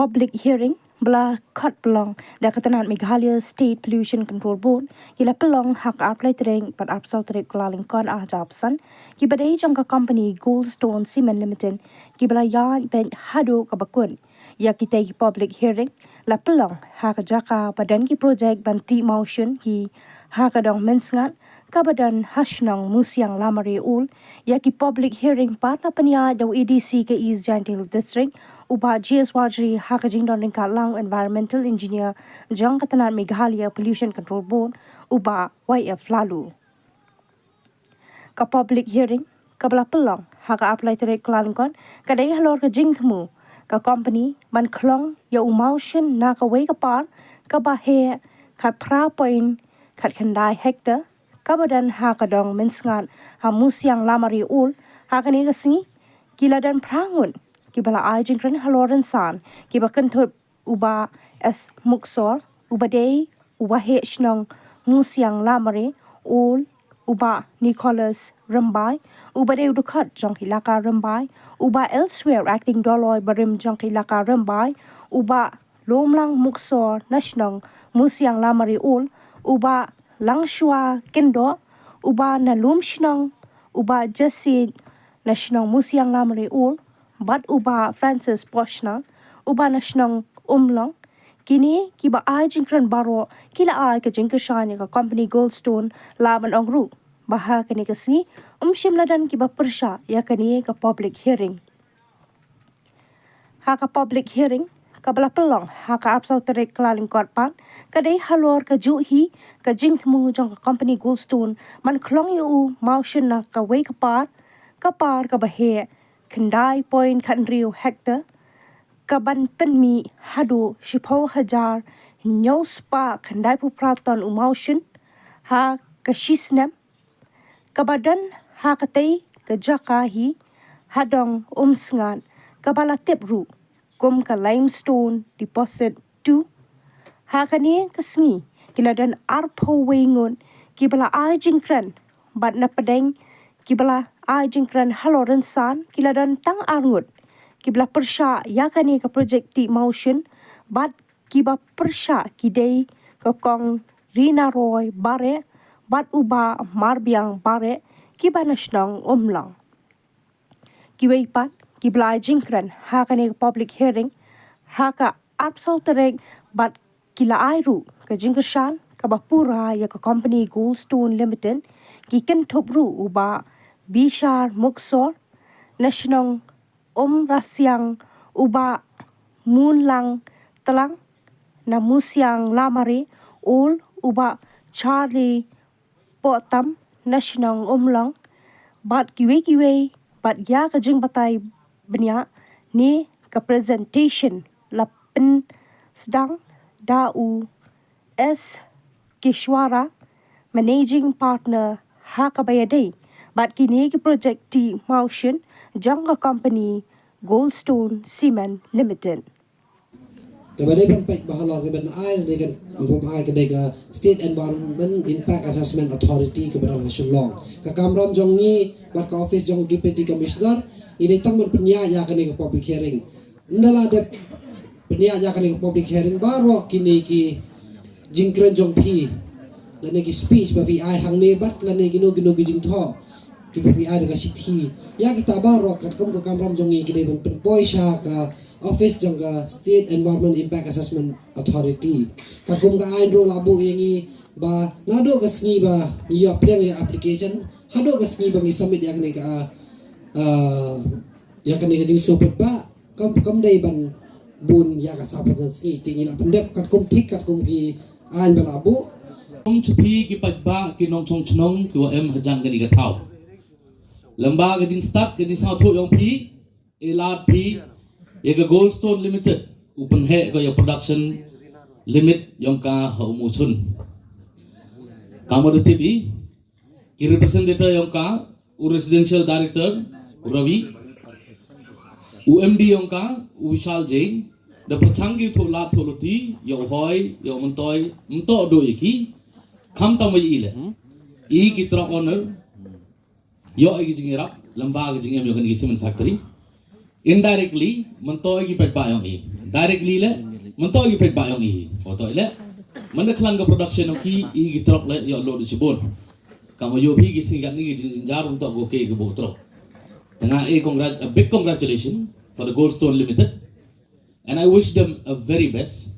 public hearing bla khat pelong da katanat Meghalaya State Pollution Control Board kila pelong hak apply tereng pat apsau terek kelaling kon japsan ki badai jangka company GOLDSTONE Cement Limited ki bala ya ben hado kabakun ya kita ki public hearing la pelong hak jaka badan ki project banti motion ki hak adong mensngat kabadan hasnang musyang lamari ul ya ki public hearing pat na pania daw EDC ke East Gentil District uba GS Wajri hakajing don ringka lang environmental engineer jang katanat Meghalaya Pollution Control Board uba YF lalu ka public hearing kabla pelong haka apply terek kelalingkon kadai halor ka jing themu ka company man klong ya motion na ka wei ka par ka ba he khat pra point khat khandai hector kabadan hakadong mensngat ha musyang lamari ul hakani ka singi kiladan prangun kibala ajingran haloran san kibakan thut uba as muksor uba dei uba he shnong musyang lamari ul uba Nicholas Rambai uba dei udukhat jong hilaka Rambai uba elsewhere acting doloy barim jong hilaka Rambai uba lomlang muksor nashnong musyang lamari ul uba langshua kendo uba na lumshnong uba jasid nashnong musyang lamari ul bat uba Francis Poshna uba nashnong umlong kini kiba ajingran BAROH kila ay ka jingkashani ka company GOLDSTONE laban ongru baha kani kasi shimladan kiba persha ya kani ka public hearing ha ka public hearing kabla pelong haka apsau terek kelaling korpan kadai halor ka juhi ka jingthmu jong ka company GOLDSTONE man klong yu motion na ka wei ka par ka bahe khandai point khanriu hector ka ban penmi hadu shipo hajar nyau spa khandai pu praton motion ha ka shisnam ka badan ha ka tei ka jakahi hadong sngan ka bala tepru kum ka limestone deposit 2 hakani kasngi kiladan arpo wengun kibala ajingkran bat na padeng kibala ajingkran haloran san kiladan tang arngut kibala persha yakani ka project ti motion bat kiba persha kidei ka kong Rina Roy bare bat uba marbiang bare kiba nashnong umlang kiwei pat kibla jingkran hakani public hearing haka apsau terek bat kila airu ka jingkashan ka bapura ya ka company GOLDSTONE Limited ki ken thobru uba bishar muksor national rasyang uba munlang telang na musyang lamari ul uba Charlie potam national umlang bat kiwe bat ya ka jing batai benya ni ka presentation lapin sedang dau S Kishwara managing partner hakabayadei bat kini ki project ti motion jangka company GOLDSTONE Cement Limited Kemudian pembaik bahala kemudian ai dengan pembaik kedai State Environment Impact Assessment Authority kemudian Hasilong ke kamram jong ni bat ka office jong deputy commissioner ini taman penya ya kini ke public hearing ndala de penya ya kini ke public hearing BAROH kini ki jingkren jong pi lane ki speech ba vi ai hang ne bat lane gino jing tho ki vi ai de city ya kita BAROH kat ke kamram jong ni kini pen poisha ka office jong ka State Environment Impact Assessment Authority kakum ka ai ro labu yangi ba nado ka sngi ba ni apply ya application hado ka sngi ba ni submit ya kini ka ya kani jing sopet ba kam dai ban bun ya ka sapat sngi tingi la pendep kat kum thik kat kum ki ai ba labu ong chupi ki pagba ki nong chong chnong ki wa em hajang kani ka thau lamba ka jing start ka jing sa thu yong phi elat phi ye ka GOLDSTONE Limited upan he ka ya production limit yong ka mu chun kamod tibi ki representative yong ka residential director Ravi UMD yong ka Vishal Jain da pachangi thola tholoti yo hoy yo montoy mto do iki kham tamai ile e ki tra owner yo igi jingira lamba igi jingem yo kan cement factory indirectly montoy ki pet ba yong e directly le mentok gi pek ba yong i foto le mana klang ke production ki i gi trok le yo lo di cibon kamu yo bi gi singat ni gi jinjar untuk go ke bo trok tengah a big congratulations for the Goldstone Limited, and I wish them a very best,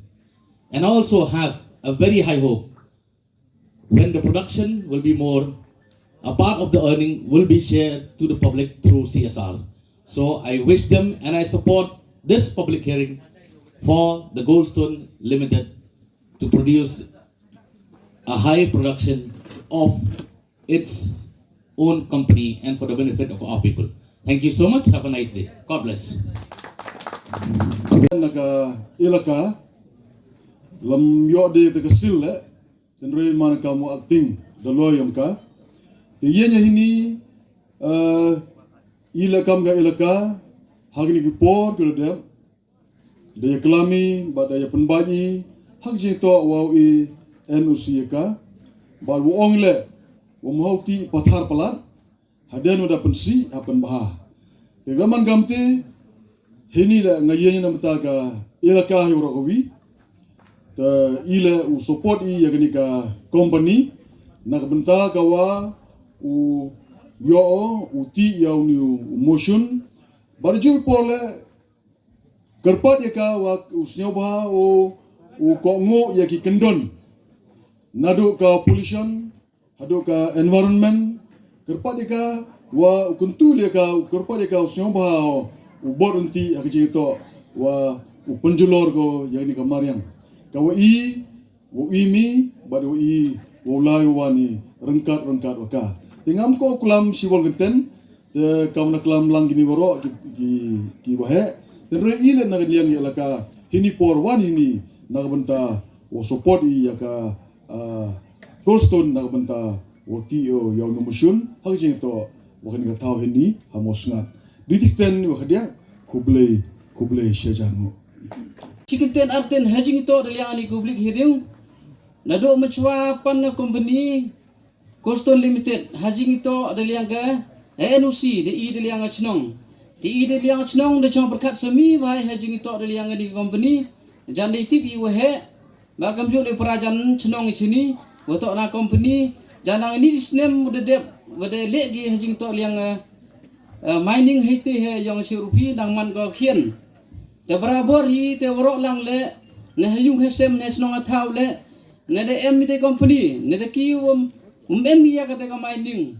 and I also have a very high hope when the production will be more, a part of the earning will be shared to the public through CSR. So I wish them and I support this public hearing for the Goldstone Limited to produce a high production of its own company and for the benefit of our people. Thank you so much. Have a nice day. God bless. Naka ilaka lam yo de te kasil le dan re man kamu acting the loyam ka te yenya hini ilaka hagni ki por ko dem de klami ba da penbaji hak je to wa i NUC ka ba wo ong le wo mohti pathar palan haden udah pensi apen bah te gaman gamte hini la ngayen na mataga ilaka yorowi te ile u support I yakni ka company nak benta kawa u yo u ti ya u motion barju pole kerpat ya ka wa usnyo ba u kongo ya ki kendon nadu ka pollution hadu ka environment kerpat ya ka wa kuntul ya ka kerpat ya ka usnyo ba u borunti akji to wa u penjulor go yakni ka mariam kawa I wo mi bad wo I wo lai wani rengkat waka tingam ko kulam siwol genten te kaum na kulam lang gini woro ki wahe ten re ile na liang ya laka hini por wan hini na benta wo support I ya ka Goldstone na benta wo ti o ya no mushun hakji to wo kan ka tau hini hamosngat ditikten wo khadiang kuble shajanu Cikiten arten hajing itu adalah yang publik hiring. Nado mencuba pan company Goldstone Limited hajing itu adalah yang ke NUC DI adalah yang cenong. DI adalah yang cenong dah cuma berkat semi bahai hajing itu adalah yang di company. Jangan ditip iwahe. Bagam juga perajan cenong ini. Waktu na company jangan ini disnem udah lagi hajing itu adalah yang mining hite yang serupi dangman ko kian. Te berabar hi te warok lang le ne hayung hesem ne snong athaw le ne de em te company ne de ki em ya ka te ka mining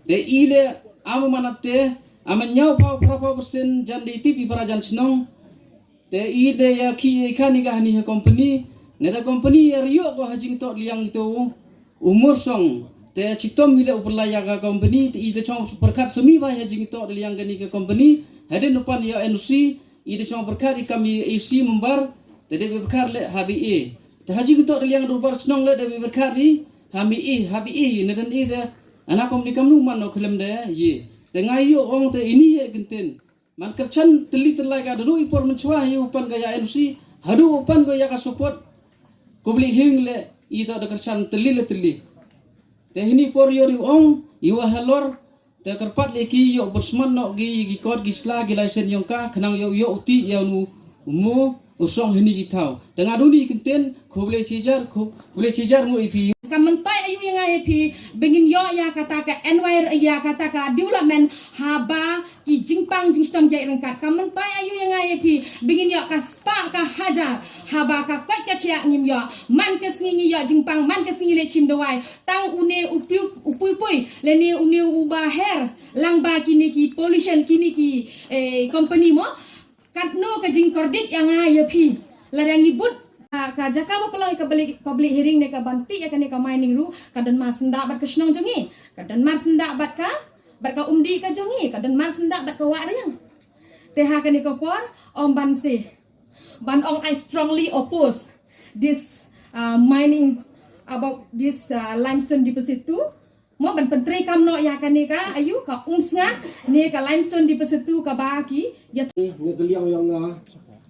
te ile am manate am nyau pa pra persen jan de tipi para jan snong te ide ya ki khani ka hani company ne de company ya riyo ko hajing to liang itu umur song te chitom hile uperlaya ka company te ide chong perkat semi ba hajing to liang gani ka company haden upan ya NUC ide cuma berkari kami isi membar tadi berkar le HBE te haji kita yang rubar senong le debi berkari HBE nedan ide anak kom ni kamnu man no kelem de ye te ngayo ong te ini ye genten man kercan teli terlai ka dulu ipor mencuah ye upan gaya NC hadu upan gaya ka support ko beli hing le ide ada kercan teli te ini por yori ong iwa halor te kerpat leki yo bersman no gi kod gi sla gi license yong ka khnang yo uti ya nu mo usong hini gi thau tengah duni kenten khobule cijar mu ipi Kamantai ayu yang IP bengin yo ya kata ka NY ya kata ka development haba ki jingpang jingstom jai rengkat kamantai ayu yang IP bengin yo ka spa ka haja haba ka kwat ka kia ngim yo man ka singi yo jingpang man ka singi le chim dawai tang une upui le ni une uba her lang ba kini ki pollution kini ki company mo katno ka jing kordit yang IP ladang ibut ka jaka ba pelang ka public hearing ne ka banti ya kan ka mining ru kadan mar senda bat ka snong jongi kadan mar senda bat ka umdi ka jongi kadan mar senda bat ka wa yang te ha kan ka por om ban se ban ong I strongly oppose this mining about this limestone deposit tu mo ban pentri kam no ya kan ka ayu ka umsngan ne ka limestone deposit tu ka baki ya ni keliang yang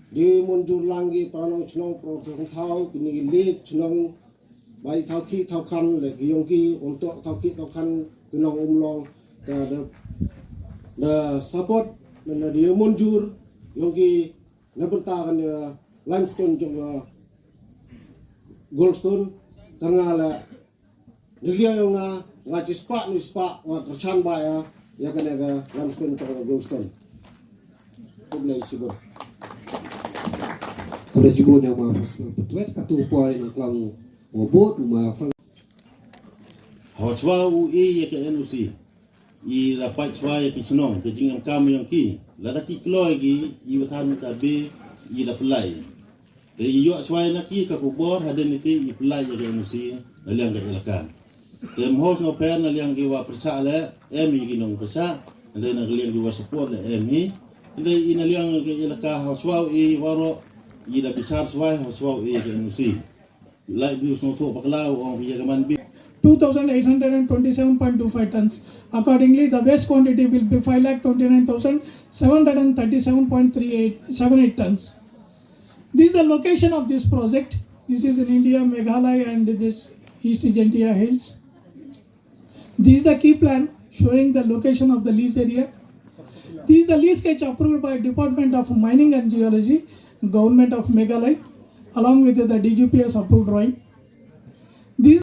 di mundur langgi panong cenong proses thau kini lead cenong bai thau ki thau kan le yongki untuk thau ki thau kan kenong umlong da support dan dia mundur yongki na benta kan limestone jong goldstone tanga la nilia yung nga chispa ni spa nga kerchan ba ya kan ga limestone jong goldstone kublai sibur Kura jibo na ma betuet katupoy ng klang ngobot ma Hawachwa ui ya ke NUC I la pachwa ya ke chinong ke jingam kam yang ki la da ki kloi gi I watan ka be I la pelai de yo swai na ki ka kubor haden ite I pelai ya ke NUC la liang ke elaka dem hos no per na liang gi wa persa le emi gi nong persa le na liang gi wa support le emi le ina liang ke elaka hawachwa I waro I la besar swai hawachwa ya ke NUC la bi so to bakla on bi ya man bi 2,827.25 tons. Accordingly, the waste quantity will be 5,29,737.78 tons. This is the location of this project. This is in India, Meghalaya, and this East Gentia Hills. This is the key plan showing the location of the lease area. This is the lease sketch approved by Department of Mining and Geology, Government of Meghalaya, along with the DGPS approved drawing. This